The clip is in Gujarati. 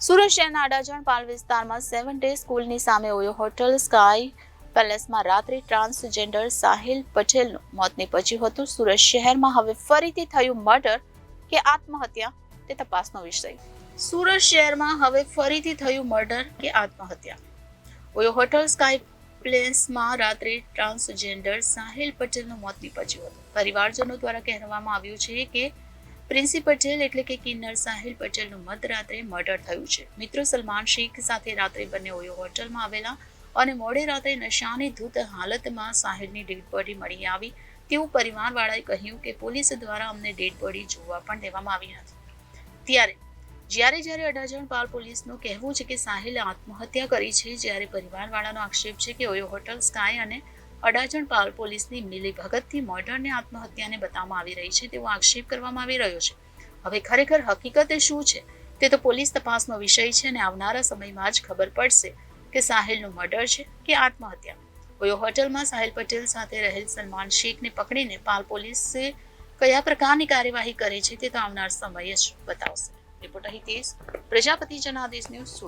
સુરત શહેરના અડાજણ પાલ વિસ્તારમાં 7 ડે સ્કૂલની સામે ઓયો હોટલ સ્કાય પેલેસમાં રાત્રે ટ્રાન્સજેન્ડર સાહિલ પટેલનું મોત નીપજ્યું હતું. સુરત શહેરમાં હવે ફરીથી થયું મર્ડર કે આત્મહત્યા તે તપાસનો વિષય. સુરત શહેરમાં હવે ફરીથી થયું મર્ડર કે આત્મહત્યા. ઓયો હોટલ સ્કાય પેલેસમાં રાત્રે ટ્રાન્સજેન્ડર સાહિલ પટેલનું મોત નીપજ્યું હતું. પરિવારજનો દ્વારા કહેવામાં આવ્યું છે કે પ્રિન્સી પટેલ એટલે કે કિન્નર સાહિલ પટેલનું મધરાત્રે મર્ડર થયું છે. મિત્રો સલમાન શેખ સાથે રાત્રે બંને ઓયો હોટલમાં આવેલા અને મોડે રાત્રે નશાની ધૂત હાલતમાં સાહિલની ડેડ બોડી મળી આવી તેવું પરિવારવાળાએ કહ્યું કે પોલીસ દ્વારા અમને ડેડ બોડી જોવા પણ દેવામાં આવી હતી. જ્યારે અડાજણ પાલ પોલીસનું કહેવું છે કે સાહિલે આત્મહત્યા કરી છે, જ્યારે પરિવારવાળાનો આક્ષેપ છે કે ઓયો હોટલ સ્કાય અને અડાજણ પાલ પોલીસની મિલીભગતથી મર્ડરને આત્મહત્યાને બતાવવામાં આવી રહી છે તેવો આક્ષેપ કરવામાં આવી રહ્યો છે. હવે ખરેખર હકીકત શું છે તે તો પોલીસ તપાસનો વિષય છે અને આવનારા સમયમાં જ ખબર પડશે કે સાહિલનું મર્ડર છે કે આત્મહત્યા. ઓયો હોટલમાં સાહિલ પટેલ સાથે રહેલ સલમાન શેખને પકડીને પાલ પોલીસે કયા પ્રકારની કાર્યવાહી કરે છે તે તો આવનાર સમય જ બતાવશે. Reporter Hitesh, Prajapati Janadesh news, Surat.